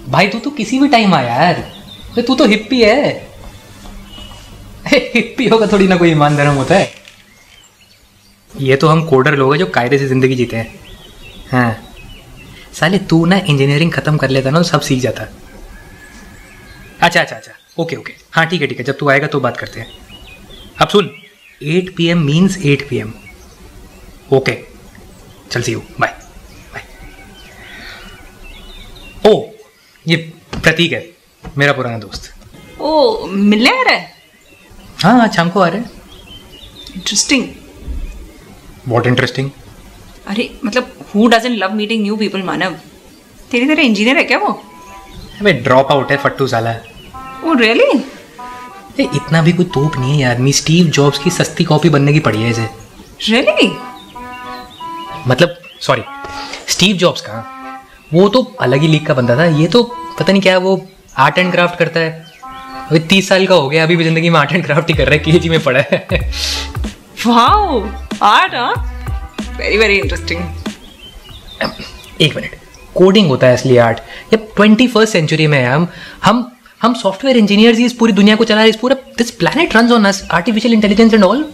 भाई तू तो किसी भी टाइम आ यार, तू तो हिप्पी है। हिप्पी होगा थोड़ी ना कोई ईमान धर्म होता है। ये तो हम कोडर लोग हैं जो कायदे से जिंदगी जीते हैं। हाँ साले तू ना इंजीनियरिंग खत्म कर लेता ना तो सब सीख जाता। अच्छा, ओके, हाँ ठीक है, जब तू आएगा तो बात करते हैं। अब सुन, 8 PM मीन्स 8 PM। ओके चल, सी यू, बाय। ओ ये प्रतीक है, मेरा पुराना दोस्त। ओ मिलने आ रहा है? हाँ आज शाम को आ रहे हैं। इंटरेस्टिंग। What interesting? अरे मतलब who doesn't love meeting new people Manav. तेरी तरह इंजीनियर है क्या वो? अबे ड्रॉप आउट है, फट्टू साला। Oh really? इतना भी कोई तोप नहीं है यार, आदमी स्टीव जॉब्स की सस्ती कॉपी बनने की पड़ी है इसे। रियली? मतलब सॉरी, स्टीव जॉब्स का वो तो अलग ही लीग का बंदा था, ये तो पता नहीं क्या, वो आर्ट एंड क्राफ्ट करता है। अभी 30 साल का हो गया, अभी भी जिंदगी में आर्ट एंड क्राफ्ट ही कर रहा है, केजी में पड़ा है। Wow, art, very very interesting. एक मिनट, कोडिंग होता है असली आर्ट। ये 21st सेंचुरी में है, हम सॉफ्टवेयर इंजीनियर्स ही इस पूरी दुनिया को चला रहे, इस पूरा this planet runs on us, artificial intelligence and all.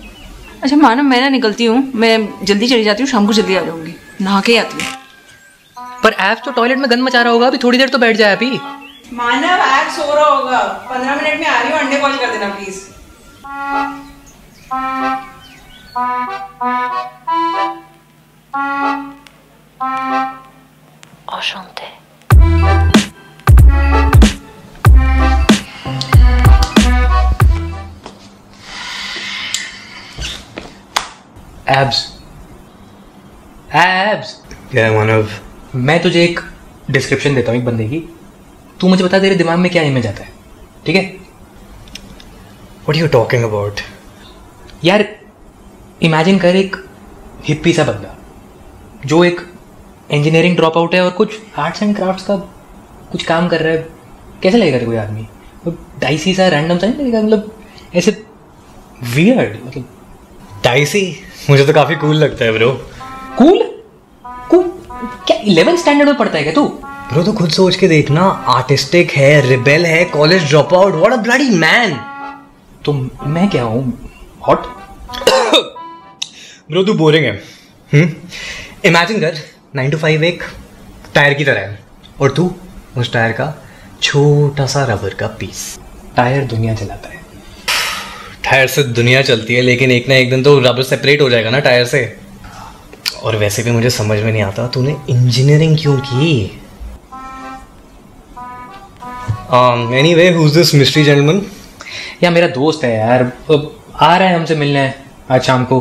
अच्छा मानव, मैं ना निकलती हूँ, मैं जल्दी चली जाती हूँ, शाम को जल्दी आ जाऊंगी, नहा के आती हूँ। पर ऐप तो टॉयलेट में गंद मचा रहा होगा, अभी थोड़ी देर तो बैठ जाए अभी। मानव ऐप सो रहा होगा, 15 मिनट में आ रही हूँ, अंडे बॉईल कर देना प्लीज। Enchanté. एब्स क्या है मानव? मैं तुझे एक डिस्क्रिप्शन देता हूँ एक बंदे की, तू मुझे बता तेरे दिमाग में क्या इमेज आता है, ठीक है? What are you talking about? यार इमेजिन कर एक हिप्पी सा बंदा जो एक इंजीनियरिंग ड्रॉप आउट है और कुछ आर्ट्स एंड क्राफ्ट्स का कुछ काम कर रहा है। कैसा लगेगा तेरे कोई आदमी? डाइसी सा, रैंडम सा नहीं लगेगा? मतलब ऐसे वियर्ड, मतलब डाइसी? मुझे तो काफी कूल लगता है ब्रो। कूल क्या 11th स्टैंडर्ड में पढ़ता है क्या तू? ब्रो तो खुद सोच के देखना, आर्टिस्टिक है, रिबेल है, college drop out, what a bloody man. तो मैं क्या हूँ, हॉट? ब्रो तू बोरिंग है। इमेजिन कर 9 to 5 एक टायर की तरह है और तू उस टायर का छोटा सा रबर का पीस। टायर दुनिया चलाता है। टायर से दुनिया चलती है, लेकिन एक ना एक दिन तो रबर सेपरेट हो जाएगा ना टायर से। और वैसे भी मुझे समझ में नहीं आता तूने इंजीनियरिंग क्यों की। Anyway, who is this mystery gentleman? या मेरा दोस्त है यार, आ रहा है हमसे मिलने आज शाम को।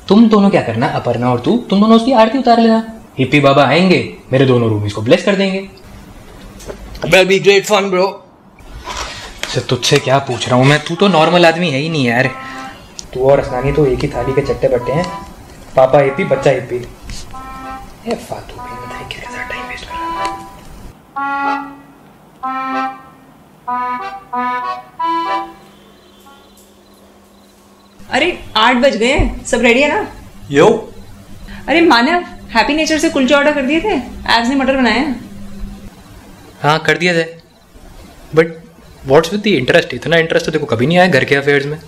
तुम दोनों क्या करना, अपर्णा और तुम दोनों उसकी आरती उतार लेना। हिप्पी बाबा आएंगे, मेरे दोनों रूम इसको ब्लेस कर देंगे। That'll be great fun, bro. तुझसे क्या पूछ रहा हूँ मैं, तू तो नॉर्मल आदमी है ही नहीं यार। तू और असनानी तो एक ही थाली के चट्टे बट्टे हैं, पापा हिप्पी बच्चा हिप्पी। फालतू भी बताइए क्या कैसा टाइम वेस्ट कर रहा है। अरे 8 बज गए हैं, सब रेडी है ना? यो, अरे मानव, हैप्पी नेचर से कुलचे ऑर्डर कर दिए थे, एब्स ने मटर बनाया। हाँ कर दिया जाए, but what's with the interest? इतना इंटरेस्ट तो देखो कभी नहीं आया घर के अफेयर्स में।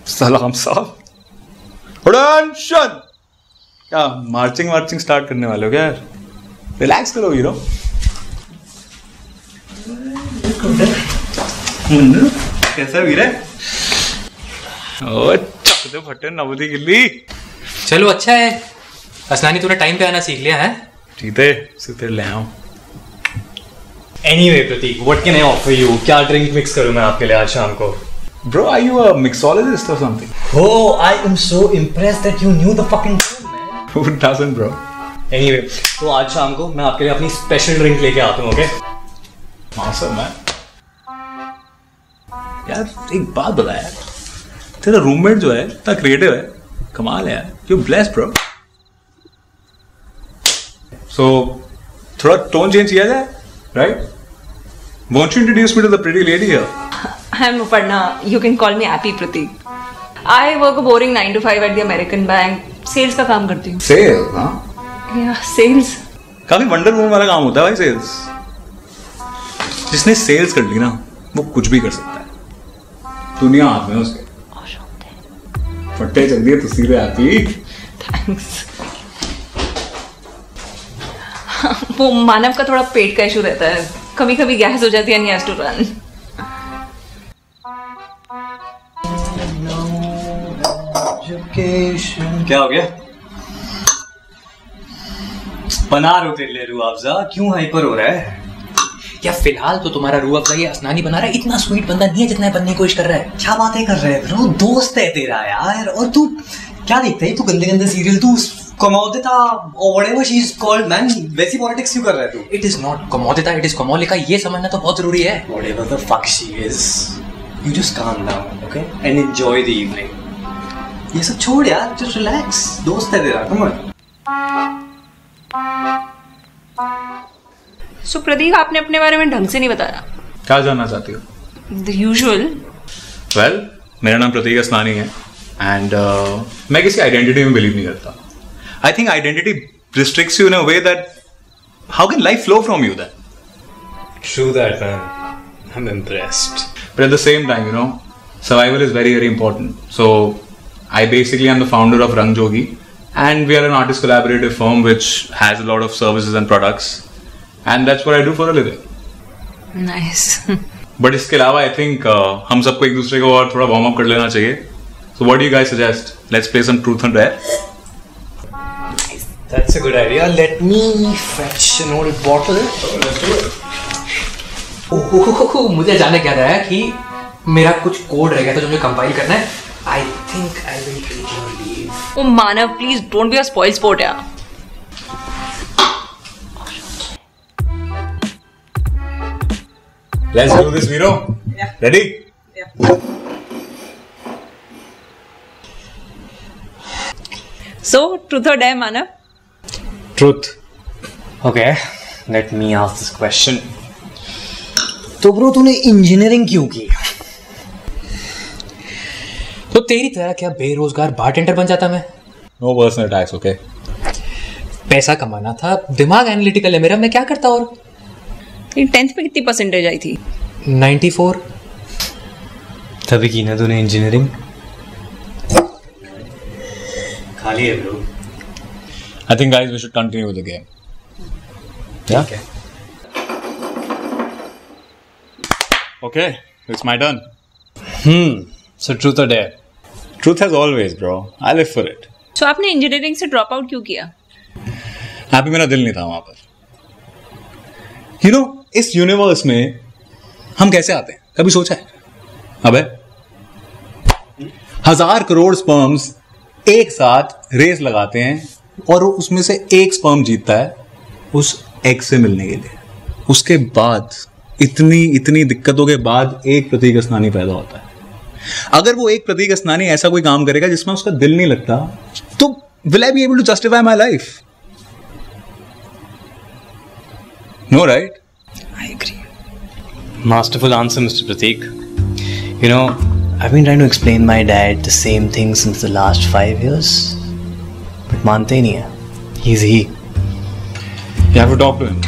सलाम साहब। अटेंशन! क्या मार्चिंग स्टार्ट करने वाले हो क्या यार? रिलैक्स करो हीरो। कैसा वीरे? ओ चक दे फटे नवदी गिल्ली। चलो अच्छा है, असनानी तूने टाइम पे आना सीख लिया है। जीते सीधे ले आओ। Anyway Prateek, what can I offer you? क्या ड्रिंक मिक्स करूं मैं आपके लिए आज शाम को? Bro, are you a mixologist or something? Oh, I am so impressed that you knew the fucking tune, man. Who doesn't, bro? Anyway, तो आज शाम को मैं आपके लिए अपनी स्पेशल ड्रिंक लेके आता हूँ, ओके? Awesome, man. यार एक बात बता यार, तेरा रूममेट जो है इतना क्रिएटिव है, कमाल है यार। You're blessed, bro. So थोड़ा टोन चेंज किया जाए, right? Won't you introduce me to the pretty lady here? I'm Aparna. You can call me Happy Pratik. I work a boring 9 to 5 at the American Bank. Sales का काम करती हूँ. Sales, हाँ? Yeah, sales. काफी wonder woman वाला काम होता है भाई सेल्स. जिसने सेल्स कर ली ना, वो कुछ भी कर सकता है. दुनिया हाथ में उसके. फट्टे चल दिए तुसी पे आती. Thanks. वो मानव का थोड़ा पेट का इशू रहता है. कभी कभी गैस हो जाती है and he has to run. क्या हो गया? बना रहे हो तेरे लिए रूह अफ़ज़ा, क्यों हाइपर हो रहा है? क्या फिलहाल तो तुम्हारा रूह अफ़ज़ा ये असनानी बना रहा है, इतना स्वीट बंदा नहीं है जितना बनने की कोशिश कर रहा है. क्या बातें कर रहे हैं ब्रो, दोस्त है तेरा यार. और तू क्या देखता है? तू गंदे गंदे सीरियल, तू कमोदिता और whatever she is called man, वैसी पॉलिटिक्स क्यों कर रहा है तू? इट इज नॉट कमोदिता, इट इज कमोलिका. ये समझना तो बहुत जरूरी है. Whatever the fuck she is, you just calm down, okay, and enjoy the evening. ये सब छोड़ यार, जस्ट रिलैक्स. दोस्त है तेरा, कम ऑन. So प्रदीप, आपने अपने बारे में ढंग से नहीं बताया. क्या जानना चाहती हो? The usual. Well, मेरा नाम प्रतीक असनानी है एंड मैं किसी आइडेंटिटी में बिलीव नहीं करता. I think identity restricts you in a way that how can life flow from you then? True that, man. I'm impressed. But at the same time, you know, survival is very, very important. So I basically am the founder of Rang Jogi, and we are an artist collaborative firm which has a lot of services and products, and that's what I do for a living. Nice. But इसके अलावा I think हम सबको एक दूसरे को और थोड़ा warm up कर लेना चाहिए. So what do you guys suggest? Let's play some truth and dare. That's a good idea. Let me fetch an old bottle. Let's do it. मुझे जाने क्या रहा है कि मेरा कुछ कोड रह गया था जो मुझे कंपाइल करना है. I think I will take your leave. Oh Manav, please don't be a spoil sport यार. Let's do this, Viro. Yeah. Ready? Yeah. So, truth or dare, Manav? Truth. Okay, let me ask this question. तो bro तूने engineering क्यों की? तो तेरी तरह क्या बेरोजगार बारटेंडर बन जाता मैं? No personal attacks, okay? पैसा कमाना था, दिमाग एनालिटिकल है मेरा, मैं क्या करता. और 10th में कितनी परसेंटेज आई थी? 94. तभी की ना तूने इंजीनियरिंग. खाली है bro. I think guys we should continue with the game. Yeah? Okay. Okay, it's my turn. So truth or dare? Truth as always, bro. I live for it. So आपने engineering से drop out क्यों किया? Happy मेरा दिल नहीं था वहां पर. You know, इस यूनिवर्स में हम कैसे आते हैं? कभी सोचा है? अबे 1000 करोड़ स्पर्म्स एक साथ रेस लगाते हैं और उसमें से एक स्पर्म जीतता है उस एग से मिलने के लिए. उसके बाद इतनी दिक्कतों के बाद एक प्रतीक असनानी पैदा होता है. अगर वो एक प्रतीक असनानी ऐसा कोई काम करेगा जिसमें उसका दिल नहीं लगता, तो will I be able to justify my life? No, right? I agree. Masterful answer, Mr. Pratik. You know, I've been trying to explain my dad the same thing since the last 5 years, but मानते ही नहीं है. He's he. You have to talk to him.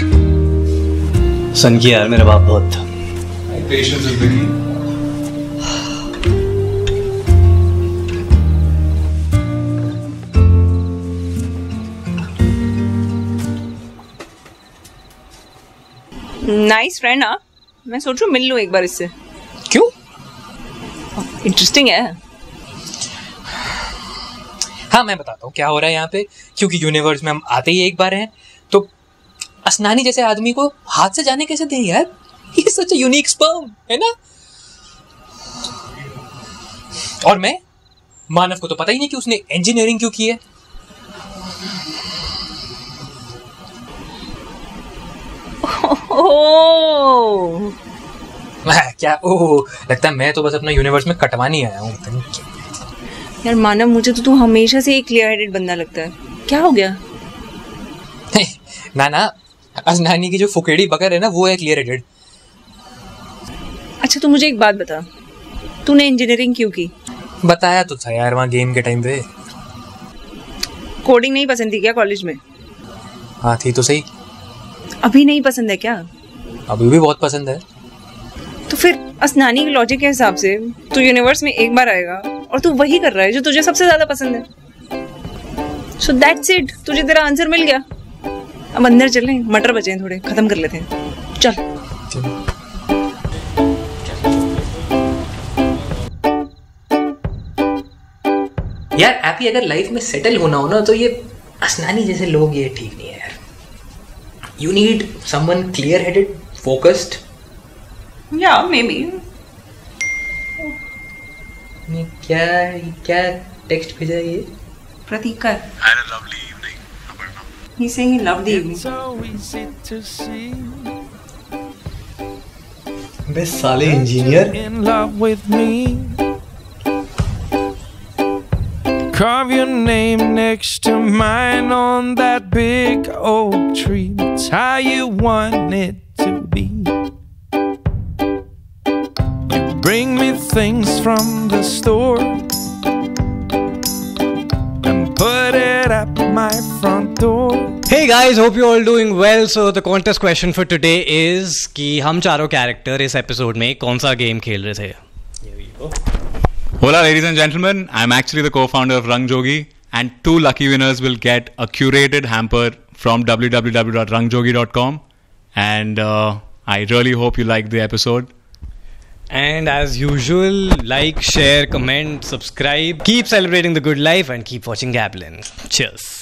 सन की यार मेरा बाप बहुत था. Patience is the key. Nice friend. हाँ, मैं सोच रहा हूँ मिल लूँ एक बार इससे. क्यों? इंटरेस्टिंग है. हाँ, मैं बताता हूँ क्या हो रहा है यहाँ पे. क्योंकि यूनिवर्स में हम आते ही एक बार हैं, तो असनानी जैसे आदमी को हाथ से जाने कैसे दें यार? ये सच अ यूनिक स्पर्म है ना. और मैं मानव को तो पता ही नहीं कि उसने इंजीनियरिंग क्यों की है. ओह, क्या? ओह, लगता है मैं तो बस अपना यूनिवर्स में कटवानी आया हूँ. यार मानव, मुझे तो तू हमेशा से एक क्लियर हेडेड बंदा लगता है. क्या हो गया? ना ना, असनानी की जो फुकेड़ी बकर है ना वो है क्लियर हेडेड। अच्छा तू मुझे एक बात बता, तूने इंजीनियरिंग क्यों की? बताया तो था यार वहाँ गेम के टाइम पे। कोडिंग नहीं पसंद थी क्या कॉलेज में? हाँ थी तो सही। अभी नहीं पसंद है क्या? अभी भी बहुत पसंद है। तो फिर असनानी के लॉजिक के हिसाब से तू यूनिवर्स में एक बार आएगा और तू वही कर रहा है जो तुझे सबसे ज्यादा पसंद है। सो दैट्स इट, तुझे तेरा आंसर मिल गया। अब अंदर चलें, मटर बचे हैं थोड़े, खत्म कर लेते हैं। चल। यार एपी अगर लाइफ में सेटल होना हो ना तो ये असनानी जैसे लोग ये ठीक नहीं है यार। You need someone clear headed, focused. या मे बी। क्या टेक्स्ट भेजा है ये? प्रतीक का। He's saying he loved the evening. बे साले engineer. In love with me. Carve your name next to mine on that big oak tree. It's how you want it to be. You bring me things from the store and put it at my front door. Hey guys, hope you're all doing well. So the contest question for today is कि हम चारों character इस episode में कौन सा game खेल रहे थे? Hola ladies and gentlemen, I'm actually the co-founder of Rang Jogi, and 2 lucky winners will get a curated hamper from www.rangjogi.com, and I really hope you liked the episode. And as usual, like, share, comment, subscribe. Keep celebrating the good life and keep watching Gablin. Cheers.